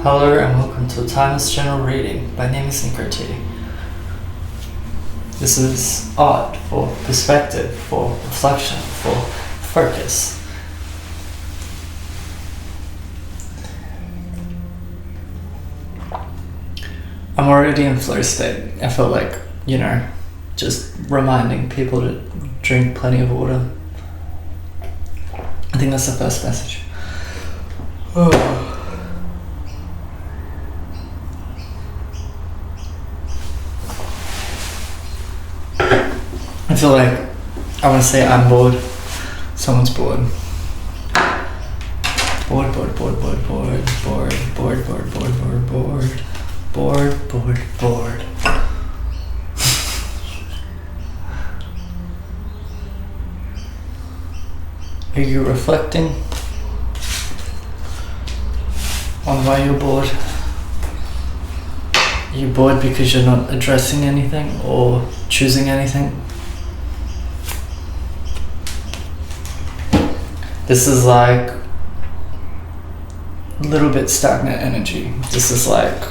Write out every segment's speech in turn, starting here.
Hello and welcome to Timeless General Reading. My name is Nikriti. This is art for perspective, for reflection, for focus. I'm already in flow state. I feel like, just reminding people to drink plenty of water. I think that's the first message. I feel like I want to say I'm bored. Someone's bored. Bored. Are you reflecting on why you're bored? Are you bored because you're not addressing anything or choosing anything? This is like a little bit stagnant energy. This is like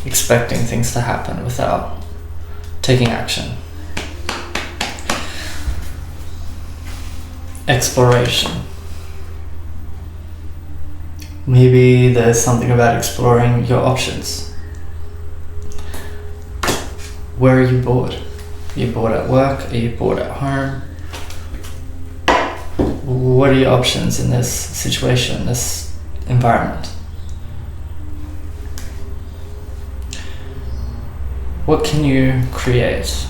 expecting things to happen without taking action. Exploration. Maybe there's something about exploring your options. Where are you bored? Are you bored at work? Are you bored at home? What are your options in this situation, this environment? What can you create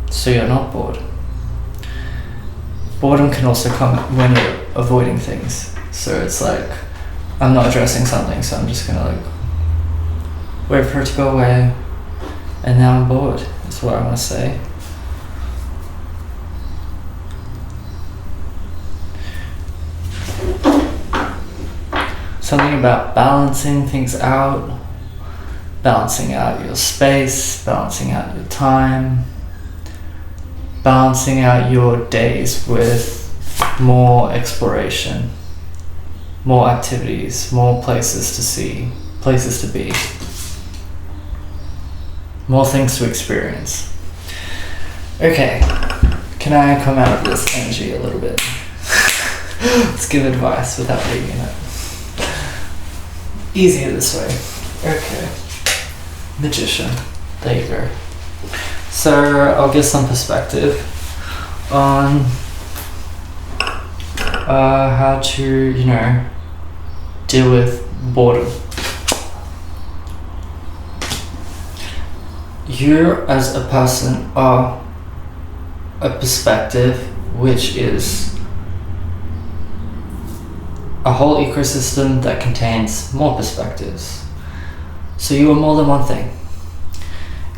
so you're not bored? Boredom can also come when you're avoiding things. So it's like, I'm not addressing something, so I'm just gonna wait for it to go away, and now I'm bored, is what I want to say. Something about balancing things out, balancing out your space, balancing out your time, balancing out your days with more exploration, more activities, more places to see, places to be, more things to experience. Okay, can I come out of this energy a little bit? Let's give advice without reading it. Easier this way. Okay. Magician. There you go. So I'll give some perspective on how to, deal with boredom. You as a person are a perspective which is a whole ecosystem that contains more perspectives. So you are more than one thing.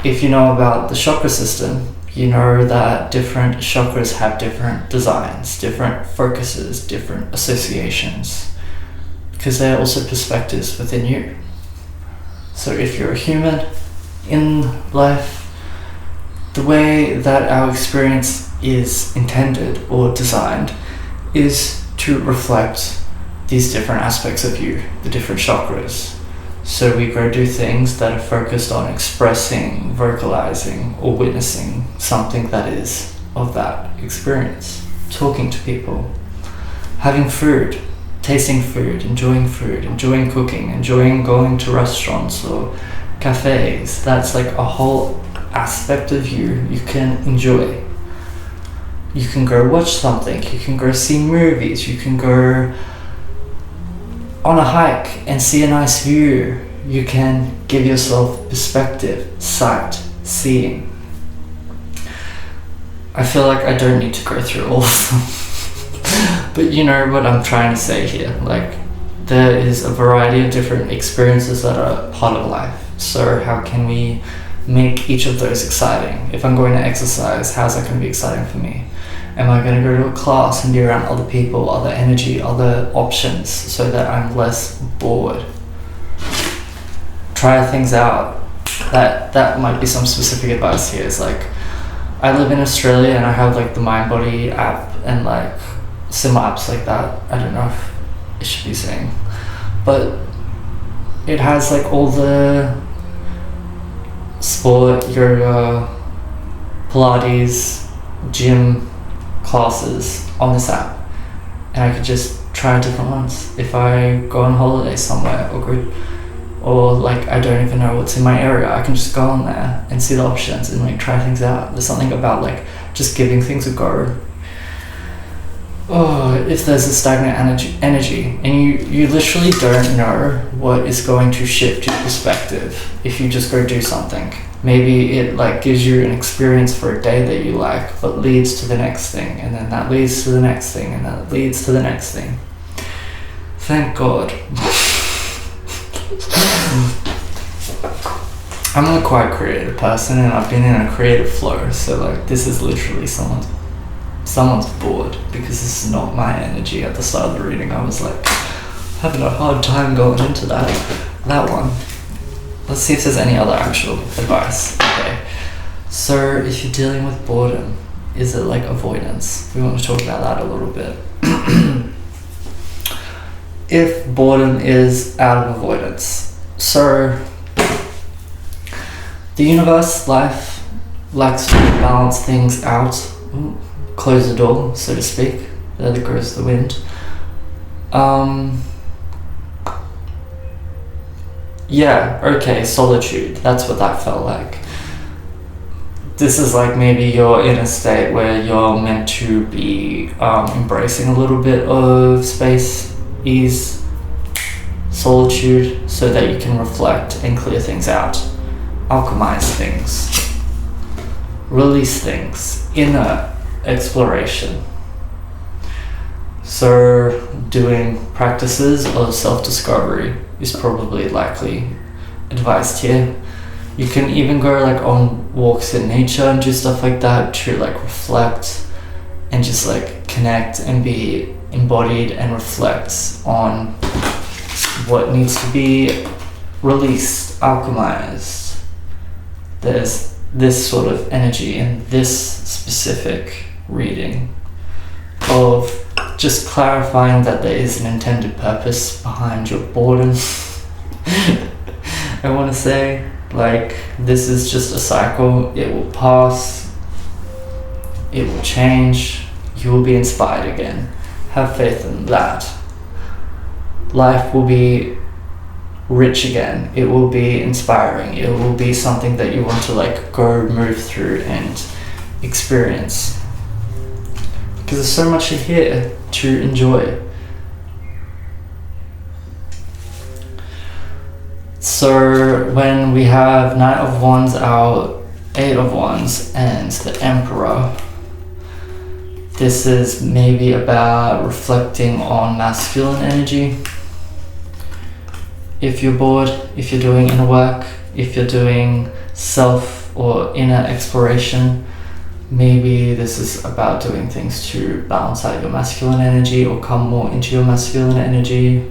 If you know about the chakra system, you know that different chakras have different designs, different focuses, different associations, because they are also perspectives within you. So if you're a human in life, the way that our experience is intended or designed is to reflect these different aspects of you, the different chakras. So we go do things that are focused on expressing, vocalizing, or witnessing something that is of that experience. Talking to people, having food, tasting food, enjoying cooking, enjoying going to restaurants or cafes. That's like a whole aspect of you can enjoy. You can go watch something, you can go see movies, you can go on a hike and see a nice view. You can give yourself perspective, sight, seeing. I feel like I don't need to go through all of them. But you know what I'm trying to say here. There is a variety of different experiences that are part of life. So how can we make each of those exciting? If I'm going to exercise, how's that going to be exciting for me? Am I going to go to a class and be around other people, other energy, other options, so that I'm less bored? Try things out. That might be some specific advice here. It's I live in Australia and I have the Mind Body app and similar apps like that. I don't know if it should be saying. but it has like all the sport, yoga, Pilates, gym classes on this app, and I could just try different ones. If I go on holiday somewhere or like I don't even know what's in my area, I can just go on there and see the options and like try things out. There's something about like just giving things a go. Oh, if there's a stagnant energy and you literally don't know what is going to shift your perspective if you just go do something. Maybe it like gives you an experience for a day that you like, but leads to the next thing, and then that leads to the next thing, and that leads to the next thing. Thank God. I'm a quite creative person, and I've been in a creative flow, so like this is literally someone's bored, because this is not my energy. At the start of the reading I was like having a hard time going into that one. Let's see if there's any other actual advice. Okay, so if you're dealing with boredom, is it like avoidance? We want to talk about that a little bit. If boredom is out of avoidance, so the universe, life, likes to balance things out. Ooh, close the door, so to speak. There goes the wind. Yeah, okay, solitude. That's what that felt like. This is like maybe you're in a state where you're meant to be embracing a little bit of space, ease, solitude, so that you can reflect and clear things out, alchemize things, release things, inner exploration. So doing practices of self-discovery is probably likely advised here. You can even go like on walks in nature and do stuff like that to like reflect and just like connect and be embodied and reflect on what needs to be released, alchemized. There's this sort of energy in this specific reading of just clarifying that there is an intended purpose behind your boredom. I want to say, like, this is just a cycle. It will pass. It will change. You will be inspired again. Have faith in that. Life will be rich again. It will be inspiring. It will be something that you want to like go move through and experience. Because there's so much here to enjoy. So when we have Knight of Wands out, Eight of Wands, and the Emperor, this is maybe about reflecting on masculine energy. If you're bored, if you're doing inner work, if you're doing self or inner exploration, maybe this is about doing things to balance out your masculine energy or come more into your masculine energy.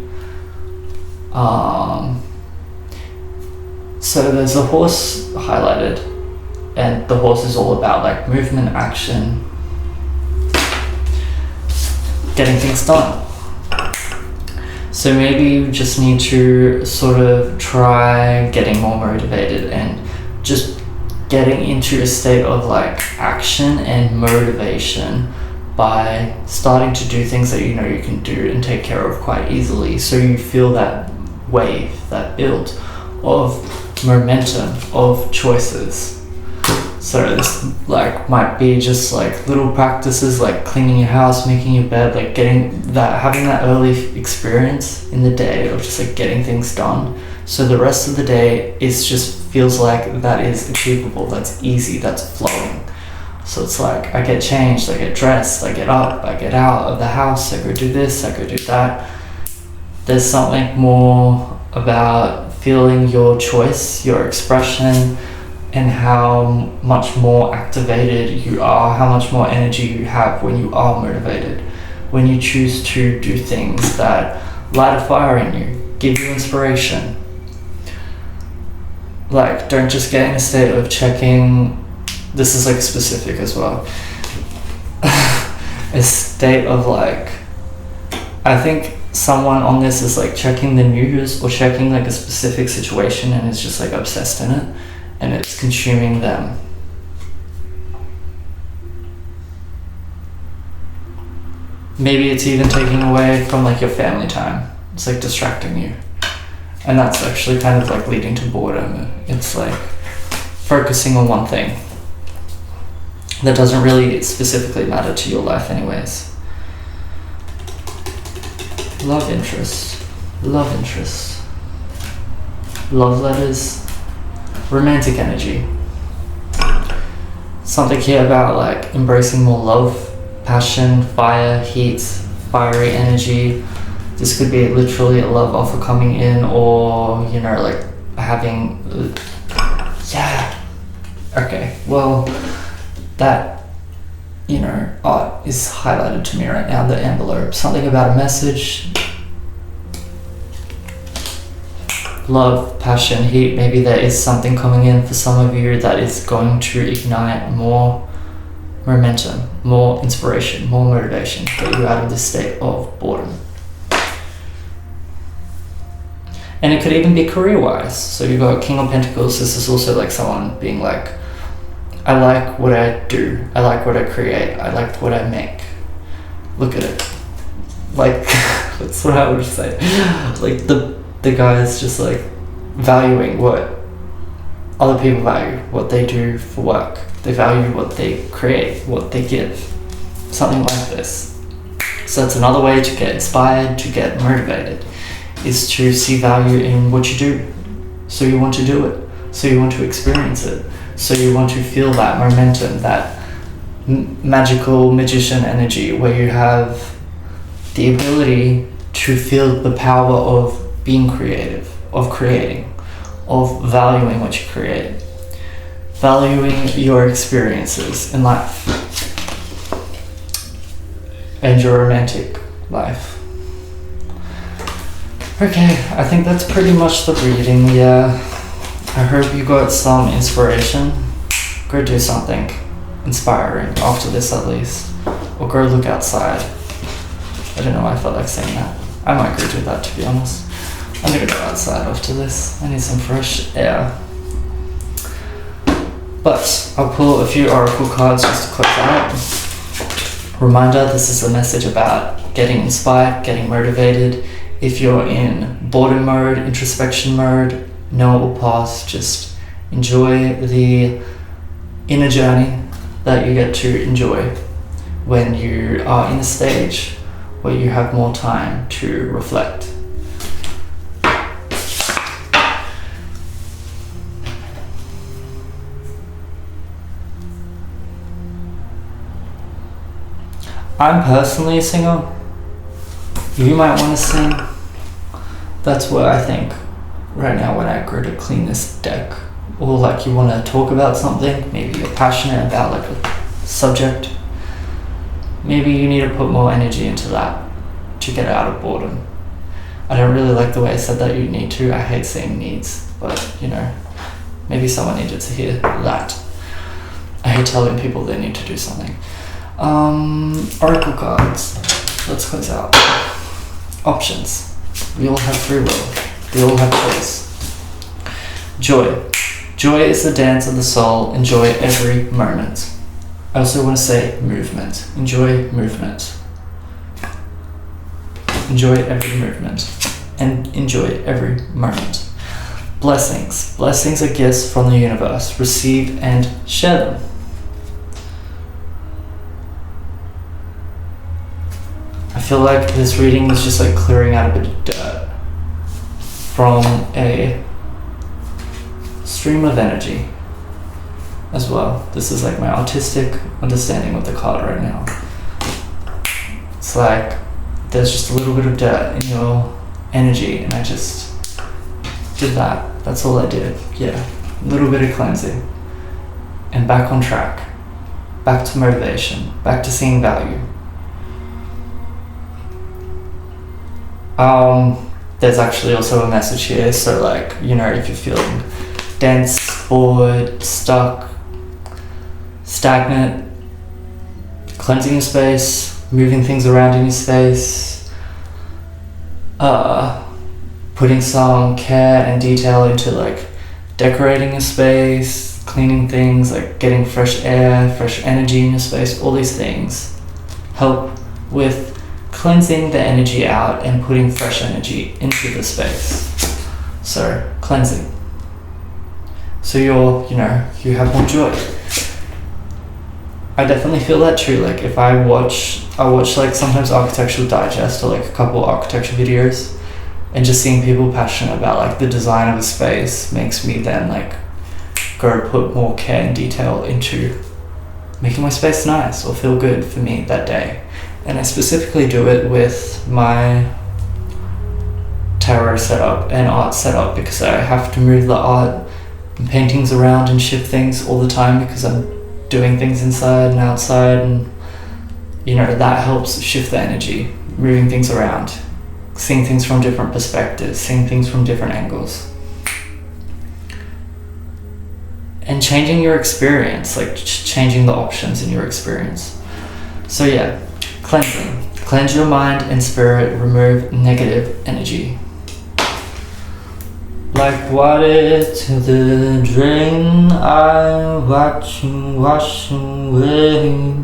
So there's a horse highlighted, and the horse is all about like movement, action, getting things done. So maybe you just need to sort of try getting more motivated and just getting into a state of like action and motivation by starting to do things that you know you can do and take care of quite easily, so you feel that wave, that build of momentum of choices. So this like might be just like little practices like cleaning your house, making your bed, like having that early experience in the day of just like getting things done, so the rest of the day is just feels like that is achievable, that's easy, that's flowing. So it's like I get changed, I get dressed, I get up, I get out of the house, I go do this, I go do that. There's something more about feeling your choice, your expression, and how much more activated you are, how much more energy you have when you are motivated, when you choose to do things that light a fire in you, give you inspiration. Like, don't just get in a state of checking, this is like specific as well, a state of like, I think someone on this is like checking the news or checking like a specific situation and is just like obsessed in it, and it's consuming them. Maybe it's even taking away from like your family time. It's like distracting you. And that's actually kind of like leading to boredom. It's like focusing on one thing that doesn't really specifically matter to your life anyways. Love interest. Love interest. Love letters. Romantic energy. Something here about like embracing more love, passion, fire, heat, fiery energy. This could be literally a love offer coming in, or, you know, like having, okay, well, that, you know, art is highlighted to me right now, the envelope, something about a message, love, passion, heat. Maybe there is something coming in for some of you that is going to ignite more momentum, more inspiration, more motivation, get you out of this state of boredom. And it could even be career-wise. So you've got King of Pentacles. This is also like someone being like, I like what I do. I like what I create. I like what I make. Look at it. Like, that's what I would say. Like the guy is just like valuing what other people value, what they do for work. They value what they create, what they give. Something like this. So that's another way to get inspired, to get motivated, is to see value in what you do. So you want to do it. So you want to experience it. So you want to feel that momentum, that magical magician energy where you have the ability to feel the power of being creative, of creating, of valuing what you create, valuing your experiences in life and your romantic life. Okay, I think that's pretty much the reading. Yeah, I hope you got some inspiration. Go do something inspiring after this at least, or go look outside. I don't know why I felt like saying that. I might go do that, to be honest. I'm gonna go outside after this. I need some fresh air. But I'll pull a few oracle cards just to close out. Reminder, this is a message about getting inspired, getting motivated. If you're in boredom mode, introspection mode, know it will pass. Just enjoy the inner journey that you get to enjoy when you are in a stage where you have more time to reflect. I'm personally a singer. You might want to sing. That's what I think right now when I go to clean this deck. Or like you want to talk about something, maybe you're passionate about like a subject. Maybe you need to put more energy into that to get out of boredom. I don't really like the way I said that you need to. I hate saying needs, but you know, maybe someone needed to hear that. I hate telling people they need to do something. Oracle cards. Let's close out. Options. We all have free will. We all have choice. Joy. Joy is the dance of the soul. Enjoy every moment. I also want to say movement. Enjoy movement. Enjoy every movement. And enjoy every moment. Blessings. Blessings are gifts from the universe. Receive and share them. I feel like this reading was just like clearing out a bit of dirt from a stream of energy as well. This is like my autistic understanding of the card right now. It's like there's just a little bit of dirt in your energy, and I just did that. That's all I did. Yeah, a little bit of cleansing and back on track, back to motivation, back to seeing value. There's actually also a message here, so like, you know, if you're feeling dense, bored, stuck, stagnant, cleansing your space, moving things around in your space, putting some care and detail into like decorating a space, cleaning things, like getting fresh air, fresh energy in your space. All these things help with cleansing the energy out and putting fresh energy into the space. So cleansing. So you have more joy. I definitely feel that too. Like if I watch like sometimes Architectural Digest or like a couple architecture videos, and just seeing people passionate about like the design of a space makes me then like go put more care and detail into making my space nice or feel good for me that day. And I specifically do it with my tarot setup and art setup, because I have to move the art and paintings around and shift things all the time because I'm doing things inside and outside, and that helps shift the energy, moving things around, seeing things from different perspectives, seeing things from different angles, and changing your experience, like changing the options in your experience. So yeah, cleansing. Cleanse your mind and spirit, remove negative energy. Like water to the drain, I watch you wash away.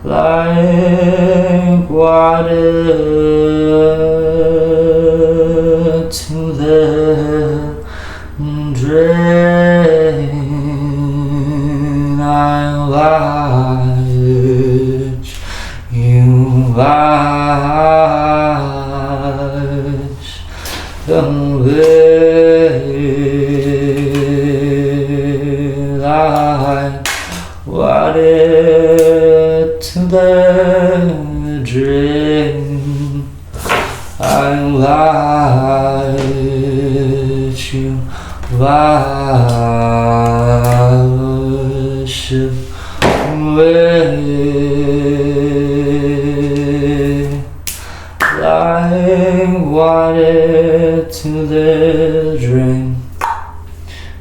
Like water to the drain, I watch you wash away. Like water to the drain, I watch you wash away. Like water to the drain.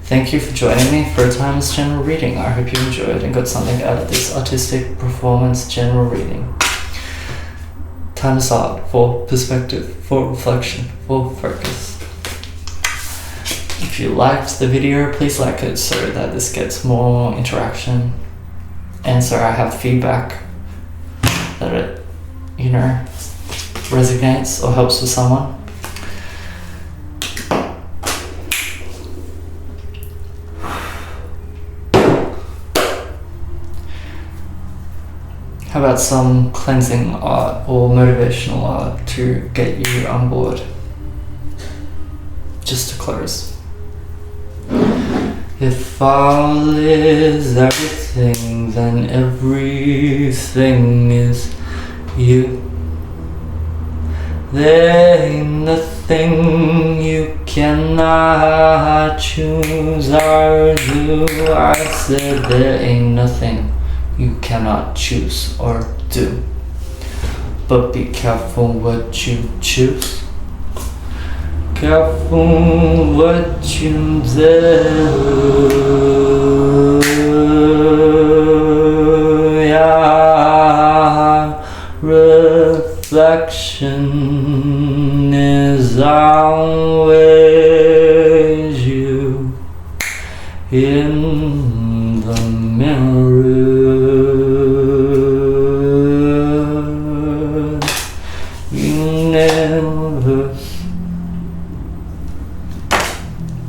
Thank you for joining me for a timeless general reading. I hope you enjoyed and got something out of this artistic performance general reading. Timeless art for perspective, for reflection, for focus. If you liked the video, please like it so that this gets more interaction, and so I have feedback that it, resonates or helps with someone. How about some cleansing art or motivational art to get you on board? Just to close. If all is everything, then everything is you. There ain't nothing you cannot choose or do. I said there ain't nothing you cannot choose or do. But be careful what you choose. Careful what you do. Yeah, reflection is always you in the mirror.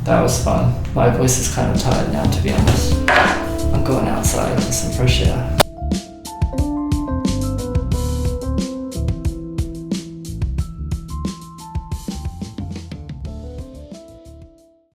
That was fun. My voice is kind of tired now, to be honest. I'm going outside for some fresh air.